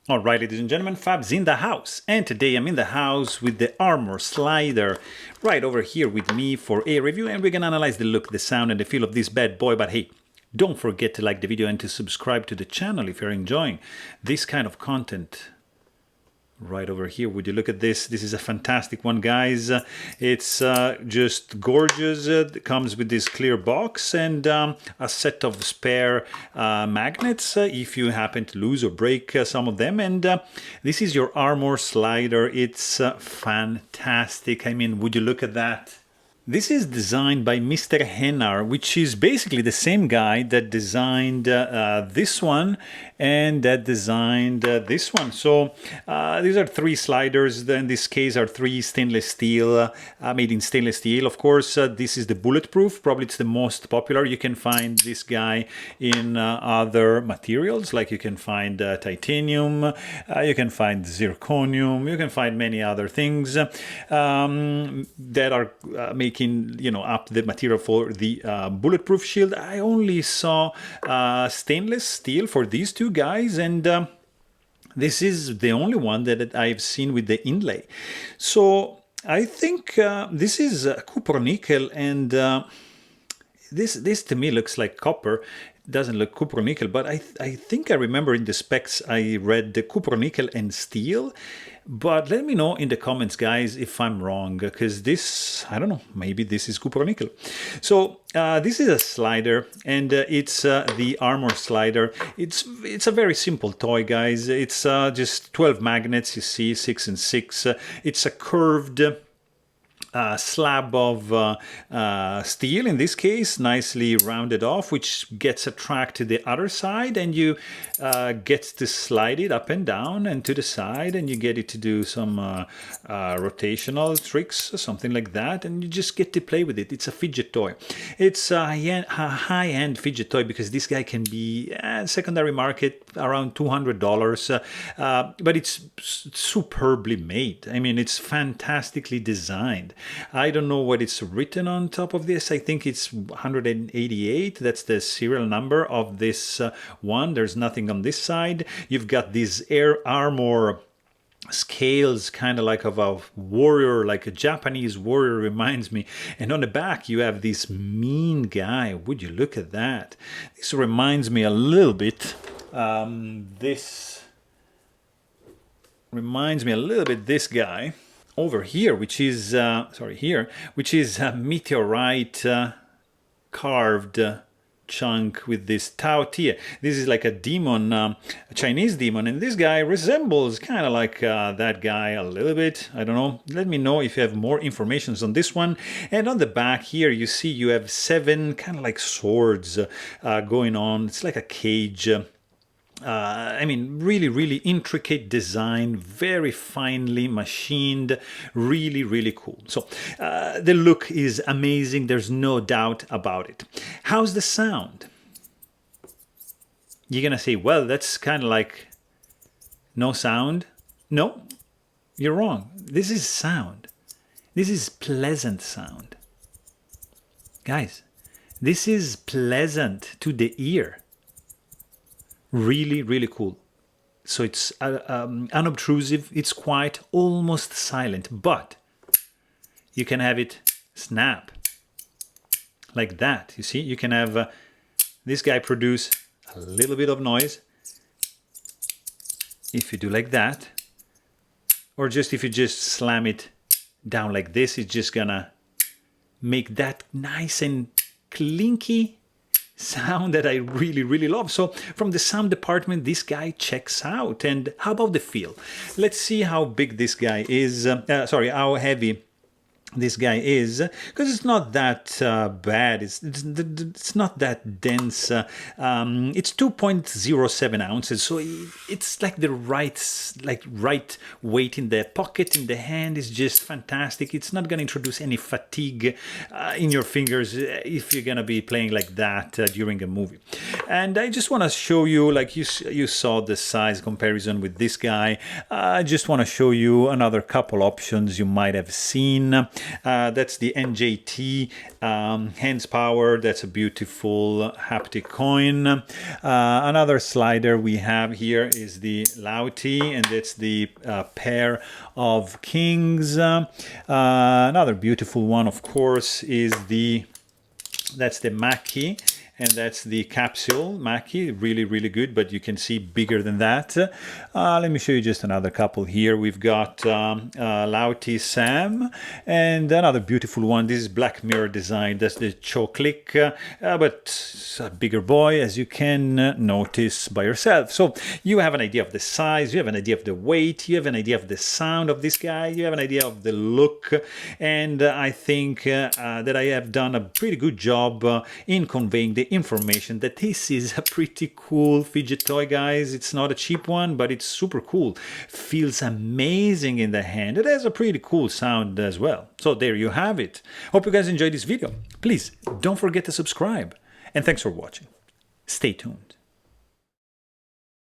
Alright, ladies and gentlemen, Fab's in the house, and today I'm in the house with the armor slider right over here with me for a review, and we're gonna analyze the look, the sound, and the feel of this bad boy. But hey, don't forget to like the video and to subscribe to the channel if you're enjoying this kind of content. Right over here, would you look at this? This is a fantastic one, guys. It's just gorgeous. It comes with this clear box and a set of spare magnets if you happen to lose or break some of them. And this is your armor slider. It's fantastic. I mean, would you look at that? This is designed by Mr. Hennar, which is basically the same guy that designed this one and that designed this one. So these are three sliders. In this case, are three stainless steel, made in stainless steel. Of course, this is the bulletproof. Probably it's the most popular. You can find this guy in other materials, like you can find titanium, you can find zirconium, you can find many other things that are making up the material for the bulletproof shield. I only saw stainless steel for these two guys, and this is the only one that I've seen with the inlay. So I think this is copper nickel, and this to me looks like copper. It doesn't look copper nickel, but I think I remember in the specs I read the copper nickel and steel. But let me know in the comments, guys, if I'm wrong, because this, I don't know, maybe this is copper nickel. So this is a slider, and it's the armor slider. It's a very simple toy, guys. It's just 12 magnets, you see, 6 and 6. It's a curved slab of steel, in this case, nicely rounded off, which gets attracted to the other side, and you get to slide it up and down and to the side, and you get it to do some rotational tricks or something like that, and you just get to play with it. It's a fidget toy. It's a high-end fidget toy because this guy can be secondary market around $200, but it's superbly made. I mean, it's fantastically designed. I don't know what it's written on top of this. I think it's 188. That's the serial number of this one. There's nothing on this side. You've got these air armor scales, kind of like of a warrior, like a Japanese warrior reminds me. And on the back you have this mean guy. Would you look at that? This reminds me a little bit this guy over here, which is which is a meteorite carved chunk with this Tao Tia. This is like a demon, a Chinese demon, and this guy resembles kind of like that guy a little bit. I don't know. Let me know if you have more information on this one. And on the back here, you see you have 7 kind of like swords going on. It's like a cage. I mean, really intricate design, very finely machined, really cool. So the look is amazing, there's no doubt about it. How's the sound? You're gonna say, well, that's kind of like no sound. No, you're wrong. This is sound. This is pleasant sound. Guys, this is pleasant to the ear. Really cool. So it's unobtrusive, it's quiet, almost silent, but you can have it snap like that. You see, you can have this guy produce a little bit of noise if you do like that, or just if you just slam it down like this, it's just gonna make that nice and clinky sound that I really love. So from the sound department, this guy checks out. And how about the feel? Let's see how big this guy is. How heavy this guy is, because it's not that bad. It's not that dense. It's 2.07 ounces, so it's like the right weight in the pocket, in the hand. Is just fantastic. It's not going to introduce any fatigue in your fingers if you're going to be playing like that during a movie. And I just want to show you, like you saw the size comparison with this guy. I just want to show you another couple options you might have seen. That's the NJT hands power. That's a beautiful haptic coin. Another slider we have here is the Lauti, and that's the pair of kings. Another beautiful one, of course, is that's the Maki, and that's the capsule Maki. Really, really good, but you can see bigger than that. Let me show you just another couple here. We've got Lauti Sam, and another beautiful one. This is Black Mirror design. That's the Cho-Click, but a bigger boy, as you can notice by yourself. So you have an idea of the size, you have an idea of the weight, you have an idea of the sound of this guy, you have an idea of the look, and I think that I have done a pretty good job in conveying the information that this is a pretty cool fidget toy, guys. It's not a cheap one, but it's super cool. Feels amazing in the hand. It has a pretty cool sound as well. So there you have it. Hope you guys enjoyed this video. Please don't forget to subscribe. And thanks for watching. Stay tuned.